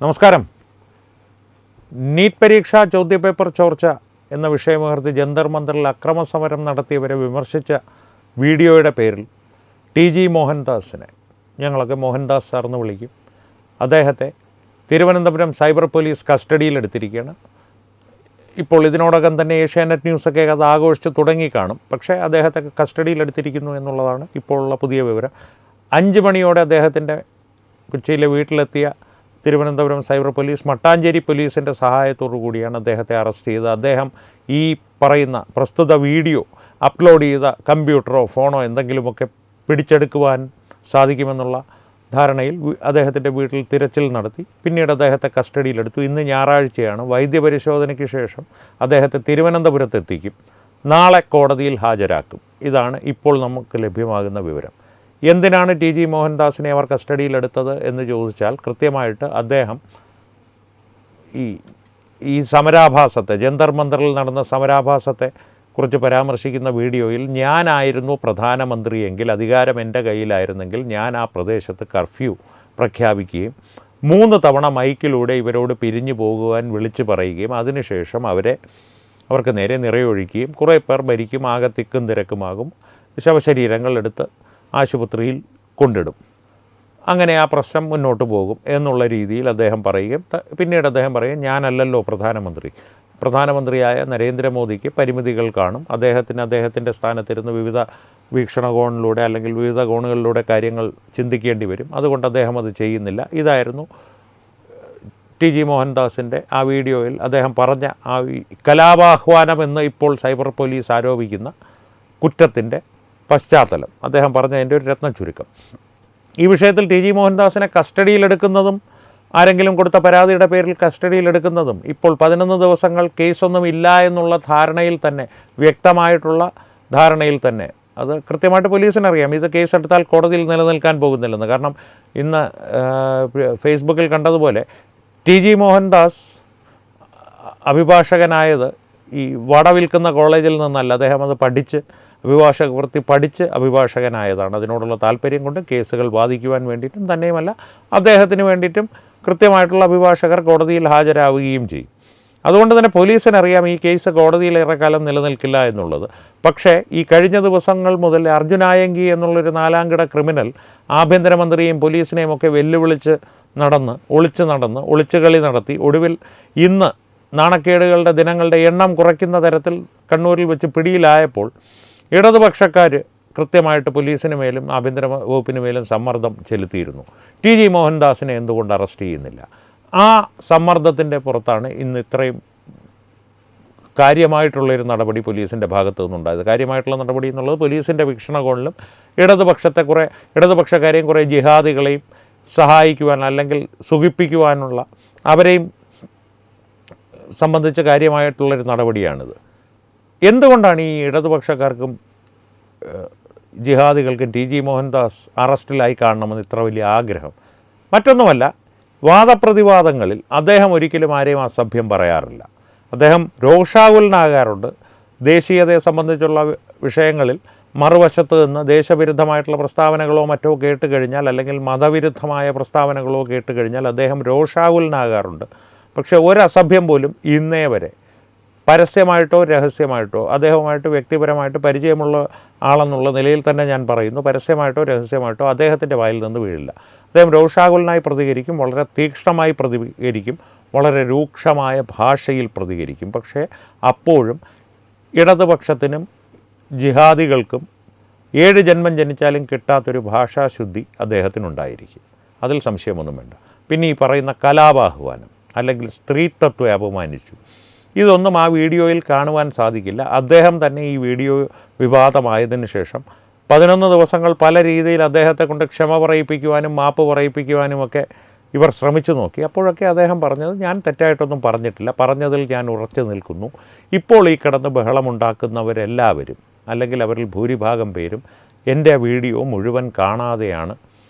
നമസ്കാരം. നീറ്റ് പരീക്ഷാ ചോദ്യപേപ്പർ ചോർച്ച എന്ന വിഷയമുയർത്തി ജന്തർ മന്ദറിൽ അക്രമസമരം നടത്തിയവരെ വിമർശിച്ച വീഡിയോയുടെ പേരിൽ TG മോഹൻദാസിനെ ഞങ്ങളൊക്കെ മോഹൻദാസ് സാർ എന്ന് വിളിക്കും. അദ്ദേഹത്തെ തിരുവനന്തപുരം സൈബർ പോലീസ് കസ്റ്റഡിയിലെടുത്തിരിക്കുകയാണ്. ഇപ്പോൾ ഇതിനോടകം തന്നെ ഏഷ്യാനെറ്റ് ന്യൂസൊക്കെ അത് ആഘോഷിച്ച് തുടങ്ങിക്കാണും. പക്ഷേ അദ്ദേഹത്തെ കസ്റ്റഡിയിലെടുത്തിരിക്കുന്നു എന്നുള്ളതാണ് ഇപ്പോഴുള്ള പുതിയ വിവരം. 5 മണിയോടെ അദ്ദേഹത്തിൻ്റെ കൊച്ചിയിലെ വീട്ടിലെത്തിയ തിരുവനന്തപുരം സൈബർ പോലീസ് മട്ടാഞ്ചേരി പോലീസിൻ്റെ സഹായത്തോടു കൂടിയാണ് അദ്ദേഹത്തെ അറസ്റ്റ് ചെയ്തത്. അദ്ദേഹം ഈ പറയുന്ന പ്രസ്തുത വീഡിയോ അപ്ലോഡ് ചെയ്ത കമ്പ്യൂട്ടറോ ഫോണോ എന്തെങ്കിലുമൊക്കെ പിടിച്ചെടുക്കുവാൻ സാധിക്കുമെന്നുള്ള ധാരണയിൽ അദ്ദേഹത്തിൻ്റെ വീട്ടിൽ തിരച്ചിൽ നടത്തി. പിന്നീട് അദ്ദേഹത്തെ കസ്റ്റഡിയിലെടുത്തു. ഇന്ന് ഞായറാഴ്ചയാണ്. വൈദ്യപരിശോധനയ്ക്ക് ശേഷം അദ്ദേഹത്തെ തിരുവനന്തപുരത്തെത്തിക്കും. നാളെ കോടതിയിൽ ഹാജരാക്കും. ഇതാണ് ഇപ്പോൾ നമുക്ക് ലഭ്യമാകുന്ന വിവരം. എന്തിനാണ് TG മോഹൻദാസിനെ അവർ കസ്റ്റഡിയിലെടുത്തത് എന്ന് ചോദിച്ചാൽ കൃത്യമായിട്ട് അദ്ദേഹം ഈ സമരാഭാസത്തെ ജന്തർ മന്ദറിൽ നടന്ന സമരാഭാസത്തെ കുറിച്ച് പരാമർശിക്കുന്ന വീഡിയോയിൽ ഞാനായിരുന്നു പ്രധാനമന്ത്രിയെങ്കിൽ, അധികാരം എൻ്റെ കയ്യിലായിരുന്നെങ്കിൽ ഞാൻ ആ പ്രദേശത്ത് കർഫ്യൂ പ്രഖ്യാപിക്കുകയും 3 തവണ മൈക്കിലൂടെ ഇവരോട് പിരിഞ്ഞു പോകുവാൻ വിളിച്ചു പറയുകയും അതിനുശേഷം അവർക്ക് നേരെ നിറയൊഴിക്കുകയും കുറേ പേർ മരിക്കും, ആകെ തിക്കും തിരക്കുമാകും, ശവശരീരങ്ങൾ എടുത്ത് ആശുപത്രിയിൽ കൊണ്ടിടും, അങ്ങനെ ആ പ്രശ്നം മുന്നോട്ട് പോകും എന്നുള്ള രീതിയിൽ അദ്ദേഹം പറയുകയും പിന്നീട് അദ്ദേഹം പറയും ഞാനല്ലല്ലോ പ്രധാനമന്ത്രിയായ നരേന്ദ്രമോദിക്ക് പരിമിതികൾ കാണും, അദ്ദേഹത്തിൻ്റെ സ്ഥാനത്തിരുന്ന് വിവിധ വീക്ഷണകോണിലൂടെ അല്ലെങ്കിൽ വിവിധ കോണുകളിലൂടെ കാര്യങ്ങൾ ചിന്തിക്കേണ്ടി വരും, അതുകൊണ്ട് അദ്ദേഹം അത് ചെയ്യുന്നില്ല. ഇതായിരുന്നു TG മോഹൻദാസിൻ്റെ ആ വീഡിയോയിൽ അദ്ദേഹം പറഞ്ഞ ആ കലാപാഹ്വാനമെന്ന് ഇപ്പോൾ സൈബർ പോലീസ് ആരോപിക്കുന്ന കുറ്റത്തിൻ്റെ പശ്ചാത്തലം. അദ്ദേഹം പറഞ്ഞതിൻ്റെ ഒരു രത്ന ചുരുക്കം. ഈ വിഷയത്തിൽ TG മോഹൻദാസിനെ കസ്റ്റഡിയിലെടുക്കുന്നതും ആരെങ്കിലും കൊടുത്ത പരാതിയുടെ പേരിൽ കസ്റ്റഡിയിലെടുക്കുന്നതും ഇപ്പോൾ 11 ദിവസങ്ങൾ കേസൊന്നും ഇല്ല എന്നുള്ള ധാരണയിൽ തന്നെ, വ്യക്തമായിട്ടുള്ള ധാരണയിൽ തന്നെ, അത് കൃത്യമായിട്ട് പോലീസിനറിയാം ഇത് കേസെടുത്താൽ കോടതിയിൽ നിലനിൽക്കാൻ പോകുന്നില്ലെന്ന്. കാരണം ഇന്ന് ഫേസ്ബുക്കിൽ കണ്ടതുപോലെ TG മോഹൻദാസ് അഭിഭാഷകനായത് ഈ വട വിൽക്കുന്ന കോളേജിൽ നിന്നല്ല, അദ്ദേഹം അത് അഭിഭാഷക വൃത്തി പഠിച്ച് അഭിഭാഷകനായതാണ്. അതിനോടുള്ള താല്പര്യം കൊണ്ട് കേസുകൾ വാദിക്കുവാൻ വേണ്ടിയിട്ടും തന്നെയുമല്ല അദ്ദേഹത്തിന് വേണ്ടിയിട്ടും കൃത്യമായിട്ടുള്ള അഭിഭാഷകർ കോടതിയിൽ ഹാജരാവുകയും ചെയ്യും. അതുകൊണ്ട് തന്നെ പോലീസിനറിയാം ഈ കേസ് കോടതിയിൽ ഏറെക്കാലം നിലനിൽക്കില്ല എന്നുള്ളത്. പക്ഷേ ഈ കഴിഞ്ഞ ദിവസങ്ങൾ മുതൽ അർജുനായങ്കി എന്നുള്ളൊരു 4-കിട ക്രിമിനൽ ആഭ്യന്തരമന്ത്രിയെയും പോലീസിനെയും ഒക്കെ വെല്ലുവിളിച്ച് ഒളിച്ചുകളി നടത്തി ഒടുവിൽ ഇന്ന് നാണക്കേടുകളുടെ ദിനങ്ങളുടെ എണ്ണം കുറയ്ക്കുന്ന തരത്തിൽ കണ്ണൂരിൽ വെച്ച് പിടിയിലായപ്പോൾ ഇടതുപക്ഷക്കാർ കൃത്യമായിട്ട് പോലീസിന് മേലും ആഭ്യന്തര വകുപ്പിന് മേലും സമ്മർദ്ദം ചെലുത്തിയിരുന്നു. TG മോഹൻദാസിനെ എന്തുകൊണ്ട് അറസ്റ്റ് ചെയ്യുന്നില്ല? ആ സമ്മർദ്ദത്തിൻ്റെ പുറത്താണ് ഇന്ന് ഇത്രയും കാര്യമായിട്ടുള്ളൊരു നടപടി പോലീസിൻ്റെ ഭാഗത്തു നിന്നുണ്ടായത്. കാര്യമായിട്ടുള്ള നടപടി എന്നുള്ളത് പോലീസിൻ്റെ വീക്ഷണകോണിലും ഇടതുപക്ഷക്കാരെയും കുറേ ജിഹാദികളെയും സഹായിക്കുവാൻ അല്ലെങ്കിൽ സുഖിപ്പിക്കുവാനുള്ള അവരെയും സംബന്ധിച്ച് കാര്യമായിട്ടുള്ളൊരു നടപടിയാണിത്. എന്തുകൊണ്ടാണ് ഈ ഇടതുപക്ഷക്കാർക്കും ജിഹാദികൾക്കും TG മോഹൻദാസ് അറസ്റ്റിലായി കാണണമെന്ന് ഇത്ര വലിയ ആഗ്രഹം? മറ്റൊന്നുമല്ല, വാദപ്രതിവാദങ്ങളിൽ അദ്ദേഹം ഒരിക്കലും ആരെയും അസഭ്യം പറയാറില്ല. അദ്ദേഹം രോഷാകുലനാകാറുണ്ട്. ദേശീയതയെ സംബന്ധിച്ചുള്ള വിഷയങ്ങളിൽ മറുവശത്ത് നിന്ന് ദേശവിരുദ്ധമായിട്ടുള്ള പ്രസ്താവനകളോ മറ്റോ കേട്ട് കഴിഞ്ഞാൽ അല്ലെങ്കിൽ മതവിരുദ്ധമായ പ്രസ്താവനകളോ കേട്ട് കഴിഞ്ഞാൽ അദ്ദേഹം രോഷാകുലനാകാറുണ്ട്. പക്ഷേ ഒരസഭ്യം പോലും ഇന്നേ വരെ പരസ്യമായിട്ടോ രഹസ്യമായിട്ടോ, അദ്ദേഹവുമായിട്ട് വ്യക്തിപരമായിട്ട് പരിചയമുള്ള ആളെന്നുള്ള നിലയിൽ തന്നെ ഞാൻ പറയുന്നു, പരസ്യമായിട്ടോ രഹസ്യമായിട്ടോ അദ്ദേഹത്തിൻ്റെ വായിൽ നിന്ന് വീഴില്ല. അദ്ദേഹം രോഷാകുലനായി പ്രതികരിക്കും, വളരെ തീക്ഷ്ണമായി പ്രതികരിക്കും, വളരെ രൂക്ഷമായ ഭാഷയിൽ പ്രതികരിക്കും. പക്ഷേ അപ്പോഴും ഇടതുപക്ഷത്തിനും ജിഹാദികൾക്കും 7 ജന്മം ജനിച്ചാലും കിട്ടാത്തൊരു ഭാഷാശുദ്ധി അദ്ദേഹത്തിനുണ്ടായിരിക്കും. അതിൽ സംശയമൊന്നും വേണ്ട. പിന്നെ ഈ പറയുന്ന കലാപാഹ്വാനം അല്ലെങ്കിൽ സ്ത്രീത്വത്തെ അപമാനിച്ചു, ഇതൊന്നും ആ വീഡിയോയിൽ കാണുവാൻ സാധിക്കില്ല. അദ്ദേഹം തന്നെ ഈ വീഡിയോ വിവാദമായതിനു ശേഷം 11 ദിവസങ്ങൾ പല രീതിയിൽ അദ്ദേഹത്തെ കൊണ്ട് ക്ഷമ പറയിപ്പിക്കുവാനും മാപ്പ് പറയിപ്പിക്കുവാനുമൊക്കെ ഇവർ ശ്രമിച്ചു നോക്കി. അപ്പോഴൊക്കെ അദ്ദേഹം പറഞ്ഞത് ഞാൻ തെറ്റായിട്ടൊന്നും പറഞ്ഞിട്ടില്ല, പറഞ്ഞതിൽ ഞാൻ ഉറച്ചു നിൽക്കുന്നു. ഇപ്പോൾ ഈ കിടന്ന് ബഹളമുണ്ടാക്കുന്നവരെല്ലാവരും അല്ലെങ്കിൽ അവരിൽ ഭൂരിഭാഗം പേരും എൻ്റെ വീഡിയോ മുഴുവൻ കാണാതെയാണ്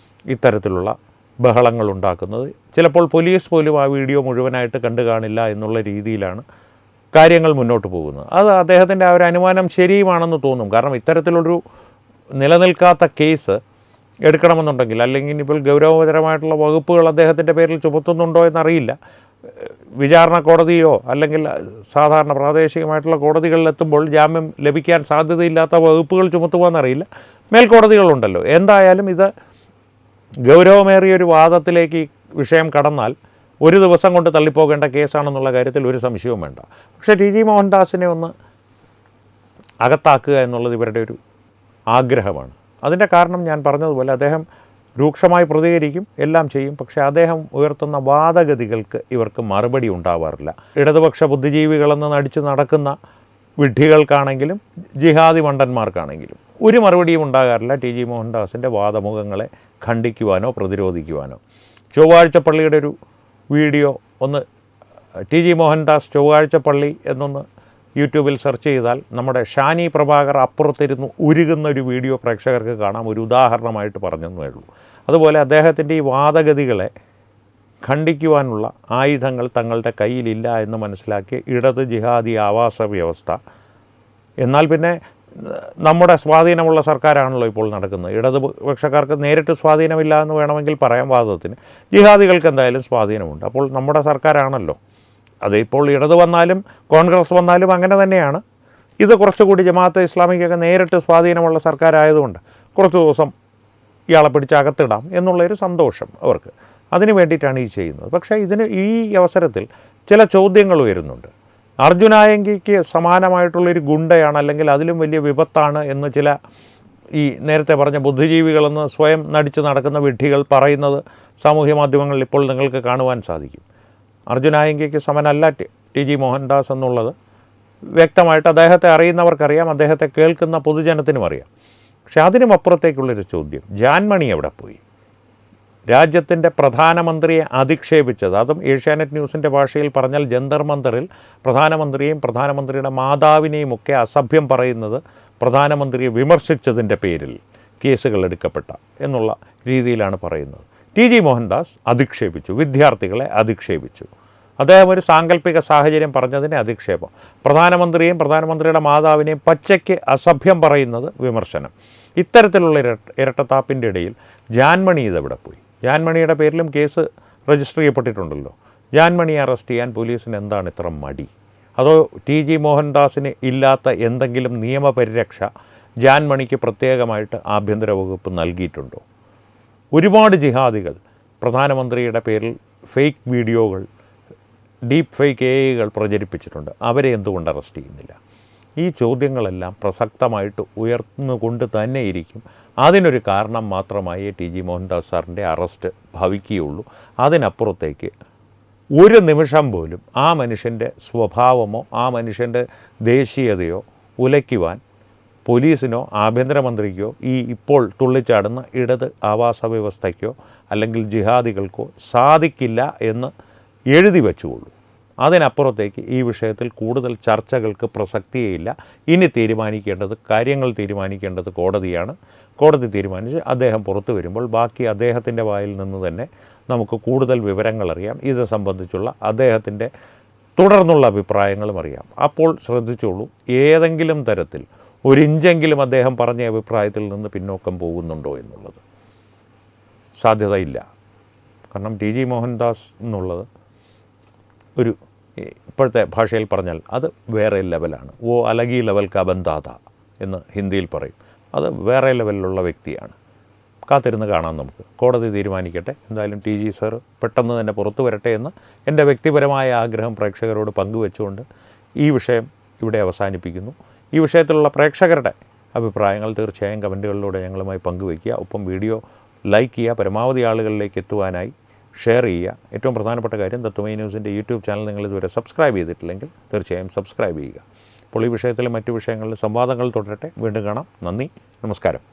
ഇത്തരത്തിലുള്ള ബഹളങ്ങൾ ഉണ്ടാക്കുന്നത്. ചിലപ്പോൾ പോലീസ് പോലും ആ വീഡിയോ മുഴുവനായിട്ട് കണ്ടു കാണില്ല എന്നുള്ള രീതിയിലാണ് കാര്യങ്ങൾ മുന്നോട്ട് പോകുന്നത്. അത് അദ്ദേഹത്തിൻ്റെ ആ ഒരു അനുമാനം ശരിയുമാണെന്ന് തോന്നും. കാരണം ഇത്തരത്തിലൊരു നിലനിൽക്കാത്ത കേസ് എടുക്കണമെന്നുണ്ടെങ്കിൽ, അല്ലെങ്കിൽ ഇപ്പോൾ ഗൗരവതരമായിട്ടുള്ള വകുപ്പുകൾ അദ്ദേഹത്തിൻ്റെ പേരിൽ ചുമത്തുന്നുണ്ടോ എന്നറിയില്ല, വിചാരണ കോടതിയോ അല്ലെങ്കിൽ സാധാരണ പ്രാദേശികമായിട്ടുള്ള കോടതികളിലെത്തുമ്പോൾ ജാമ്യം ലഭിക്കാൻ സാധ്യതയില്ലാത്ത വകുപ്പുകൾ ചുമത്തുവാന്നറിയില്ല, മേൽക്കോടതികളുണ്ടല്ലോ. എന്തായാലും ഇത് ഗൗരവമേറിയൊരു വാദത്തിലേക്ക് ഈ വിഷയം കടന്നാൽ ഒരു ദിവസം കൊണ്ട് തള്ളിപ്പോകേണ്ട കേസാണെന്നുള്ള കാര്യത്തിൽ ഒരു സംശയവും വേണ്ട. പക്ഷേ ടി.ജി. മോഹൻദാസിനെ ഒന്ന് അകത്താക്കുക എന്നുള്ളത് ഇവരുടെ ഒരു ആഗ്രഹമാണ്. അതിൻ്റെ കാരണം ഞാൻ പറഞ്ഞതുപോലെ അദ്ദേഹം രൂക്ഷമായി പ്രതികരിക്കും, എല്ലാം ചെയ്യും. പക്ഷേ അദ്ദേഹം ഉയർത്തുന്ന വാദഗതികൾക്ക് ഇവർക്ക് മറുപടി ഉണ്ടാവാറില്ല. ഇടതുപക്ഷ ബുദ്ധിജീവികളെന്ന് നടിച്ച് നടക്കുന്ന വിഡ്ഢികൾക്കാണെങ്കിലും ജിഹാദി മണ്ടന്മാർക്കാണെങ്കിലും ഒരു മറുപടിയും ഉണ്ടാകാറില്ല ടി.ജി. മോഹൻദാസിൻ്റെ വാദമുഖങ്ങളെ ഖണ്ഡിക്കുവാനോ പ്രതിരോധിക്കുവാനോ. ചൊവ്വാഴ്ച പള്ളിയുടെ ഒരു വീഡിയോ ഒന്ന് ടി.ജി. മോഹൻദാസ് ചൊവ്വാഴ്ച പള്ളി എന്നൊന്ന് യൂട്യൂബിൽ സെർച്ച് ചെയ്താൽ നമ്മുടെ ഷാനി പ്രഭാകർ അപ്പുറത്തിരുന്ന് ഉരുകുന്ന ഒരു വീഡിയോ പ്രേക്ഷകർക്ക് കാണാം. ഒരു ഉദാഹരണമായിട്ട് പറഞ്ഞെന്നേ ഉള്ളൂ. അതുപോലെ അദ്ദേഹത്തിൻ്റെ ഈ വാദഗതികളെ ഖണ്ഡിക്കുവാനുള്ള ആയുധങ്ങൾ തങ്ങളുടെ കയ്യിലില്ല എന്ന് മനസ്സിലാക്കിയ ഇടത് ജിഹാദി ആവാസ വ്യവസ്ഥ. എന്നാൽ പിന്നെ നമ്മുടെ സ്വാധീനമുള്ള സർക്കാരാണല്ലോ ഇപ്പോൾ നടക്കുന്നത്. ഇടതുപക്ഷക്കാർക്ക് നേരിട്ട് സ്വാധീനമില്ല എന്ന് വേണമെങ്കിൽ പറയാം വാദത്തിന്. ജിഹാദികൾക്ക് എന്തായാലും സ്വാധീനമുണ്ട്. അപ്പോൾ നമ്മുടെ സർക്കാരാണല്ലോ. അതിപ്പോൾ ഇടത് വന്നാലും കോൺഗ്രസ് വന്നാലും അങ്ങനെ തന്നെയാണ്. ഇത് കുറച്ചുകൂടി ജമാഅത്തെ ഇസ്ലാമിക്കൊക്കെ നേരിട്ട് സ്വാധീനമുള്ള സർക്കാരായതുകൊണ്ട് കുറച്ച് ദിവസം ഇയാളെ പിടിച്ച് അകത്തിടാം എന്നുള്ളൊരു സന്തോഷം അവർക്ക്. അതിന് വേണ്ടിയിട്ടാണ് ഈ ചെയ്യുന്നത്. പക്ഷേ ഈ അവസരത്തിൽ ചില ചോദ്യങ്ങൾ ഉയരുന്നുണ്ട്. അർജുനായങ്കിക്ക് സമാനമായിട്ടുള്ളൊരു ഗുണ്ടയാണ് അല്ലെങ്കിൽ അതിലും വലിയ വിപത്താണ് എന്ന് ചില ഈ നേരത്തെ പറഞ്ഞ ബുദ്ധിജീവികളെന്ന് സ്വയം നടിച്ച് നടക്കുന്ന വിഡ്ഢികൾ പറയുന്നത് സാമൂഹ്യ മാധ്യമങ്ങളിൽ ഇപ്പോൾ നിങ്ങൾക്ക് കാണുവാൻ സാധിക്കും. അർജുനായങ്കിക്ക് സമനല്ല ടി.ജി. മോഹൻദാസ് എന്നുള്ളത് വ്യക്തമായിട്ട് അദ്ദേഹത്തെ അറിയുന്നവർക്കറിയാം, അദ്ദേഹത്തെ കേൾക്കുന്ന പൊതുജനത്തിനും അറിയാം. പക്ഷെ അതിനും അപ്പുറത്തേക്കുള്ളൊരു ചോദ്യം, ജാൻമണി എവിടെ പോയി? രാജ്യത്തിൻ്റെ പ്രധാനമന്ത്രിയെ അധിക്ഷേപിച്ചത്, അതും ഏഷ്യാനെറ്റ് ന്യൂസിൻ്റെ ഭാഷയിൽ പറഞ്ഞാൽ ജന്തർ മന്ദറിൽ പ്രധാനമന്ത്രിയെയും പ്രധാനമന്ത്രിയുടെ മാതാവിനെയും ഒക്കെ അസഭ്യം പറയുന്നത് പ്രധാനമന്ത്രിയെ വിമർശിച്ചതിൻ്റെ പേരിൽ കേസുകൾ എടുക്കപ്പെട്ട എന്നുള്ള രീതിയിലാണ് പറയുന്നത്. ടി.ജി. മോഹൻദാസ് അധിക്ഷേപിച്ചു, വിദ്യാർത്ഥികളെ അധിക്ഷേപിച്ചു. അദ്ദേഹം ഒരു സാങ്കല്പിക സാഹചര്യം പറഞ്ഞതിനെ അധിക്ഷേപം, പ്രധാനമന്ത്രിയെയും പ്രധാനമന്ത്രിയുടെ മാതാവിനെയും പച്ചയ്ക്ക് അസഭ്യം പറയുന്നത് വിമർശനം. ഇത്തരത്തിലുള്ള ഇരട്ടത്താപ്പിൻ്റെ ഇടയിൽ ജാൻമണി ഇതെവിടെ പോയി? ജാൻമണിയുടെ പേരിലും കേസ് രജിസ്റ്റർ ചെയ്യപ്പെട്ടിട്ടുണ്ടല്ലോ. ജാൻമണിയെ അറസ്റ്റ് ചെയ്യാൻ പോലീസിന് എന്താണ് ഇത്ര മടി? അതോ ടി.ജി. മോഹൻദാസിന് ഇല്ലാത്ത എന്തെങ്കിലും നിയമപരിരക്ഷ ജാൻമണിക്ക് പ്രത്യേകമായിട്ട് ആഭ്യന്തര വകുപ്പ് നൽകിയിട്ടുണ്ടോ? ഒരുപാട് ജിഹാദികൾ പ്രധാനമന്ത്രിയുടെ പേരിൽ ഫേക്ക് വീഡിയോകൾ, ഡീപ്പ് ഫേക്ക് എഐകൾ പ്രചരിപ്പിച്ചിട്ടുണ്ട്. അവരെ എന്തുകൊണ്ട് അറസ്റ്റ് ചെയ്യുന്നില്ല? ഈ ചോദ്യങ്ങളെല്ലാം പ്രസക്തമായിട്ട് ഉയർന്നുകൊണ്ട് തന്നെ ഇരിക്കും. അതിനൊരു കാരണം മാത്രമായി ടി.ജി. മോഹൻദാസ് സാറിൻ്റെ അറസ്റ്റ് ഭവിക്കുകയുള്ളൂ. അതിനപ്പുറത്തേക്ക് ഒരു നിമിഷം പോലും ആ മനുഷ്യൻ്റെ സ്വഭാവമോ ആ മനുഷ്യൻ്റെ ദേശീയതയോ ഉലയ്ക്കുവാൻ പോലീസിനോ ആഭ്യന്തരമന്ത്രിക്കോ ഈ ഇപ്പോൾ തുള്ളിച്ചാടുന്ന ഇടത് ആവാസ വ്യവസ്ഥയ്ക്കോ അല്ലെങ്കിൽ ജിഹാദികൾക്കോ സാധിക്കില്ല എന്ന് എഴുതി വച്ചുകൊള്ളൂ. അതിനപ്പുറത്തേക്ക് ഈ വിഷയത്തിൽ കൂടുതൽ ചർച്ചകൾക്ക് പ്രസക്തിയേയില്ല. ഇനി കാര്യങ്ങൾ തീരുമാനിക്കേണ്ടത് കോടതിയാണ്. കോടതി തീരുമാനിച്ച് അദ്ദേഹം പുറത്തു വരുമ്പോൾ ബാക്കി അദ്ദേഹത്തിൻ്റെ വായിൽ നിന്ന് തന്നെ നമുക്ക് കൂടുതൽ വിവരങ്ങൾ അറിയാം. ഇത് സംബന്ധിച്ചുള്ള അദ്ദേഹത്തിൻ്റെ തുടർന്നുള്ള അഭിപ്രായങ്ങളും അറിയാം. അപ്പോൾ ശ്രദ്ധിച്ചോളൂ, ഏതെങ്കിലും തരത്തിൽ ഒരിഞ്ചെങ്കിലും അദ്ദേഹം പറഞ്ഞ അഭിപ്രായത്തിൽ നിന്ന് പിന്നോക്കം പോകുന്നുണ്ടോ എന്നുള്ളത് സാധ്യതയില്ല. കാരണം ടി.ജി. മോഹൻദാസ് എന്നുള്ളത് ഒരു ഇപ്പോഴത്തെ ഭാഷയിൽ പറഞ്ഞാൽ അത് വേറെ ലെവലാണ്. അലഗി ലെവൽ കാ ബന്ദാത എന്ന് ഹിന്ദിയിൽ പറയും. അത് വേറെ ലെവലിലുള്ള വ്യക്തിയാണ്. കാത്തിരുന്ന് കാണാം നമുക്ക്. കോടതി തീരുമാനിക്കട്ടെ. എന്തായാലും ടി.ജി. സർ പെട്ടെന്ന് തന്നെ പുറത്തു വരട്ടെ എന്ന് എൻ്റെ വ്യക്തിപരമായ ആഗ്രഹം പ്രേക്ഷകരോട് പങ്കുവെച്ചുകൊണ്ട് ഈ വിഷയം ഇവിടെ അവസാനിപ്പിക്കുന്നു. ഈ വിഷയത്തിലുള്ള പ്രേക്ഷകരുടെ അഭിപ്രായങ്ങൾ തീർച്ചയായും കമൻറ്റുകളിലൂടെ ഞങ്ങളുമായി പങ്കുവയ്ക്കുക. ഒപ്പം വീഡിയോ ലൈക്ക് ചെയ്യുക, പരമാവധി ആളുകളിലേക്ക് എത്തുവാനായി ഷെയർ ചെയ്യുക. ഏറ്റവും പ്രധാനപ്പെട്ട കാര്യം, തത്വമൈ ന്യൂസിൻ്റെ യൂട്യൂബ് ചാനൽ നിങ്ങൾ ഇതുവരെ സബ്സ്ക്രൈബ് ചെയ്തിട്ടില്ലെങ്കിൽ തീർച്ചയായും സബ്സ്ക്രൈബ് ചെയ്യുക. അപ്പോൾ ഈ വിഷയത്തിലും മറ്റു വിഷയങ്ങളിലും സംവാദങ്ങൾ തുടരട്ടെ. വീണ്ടും കാണാം. നന്ദി, നമസ്കാരം.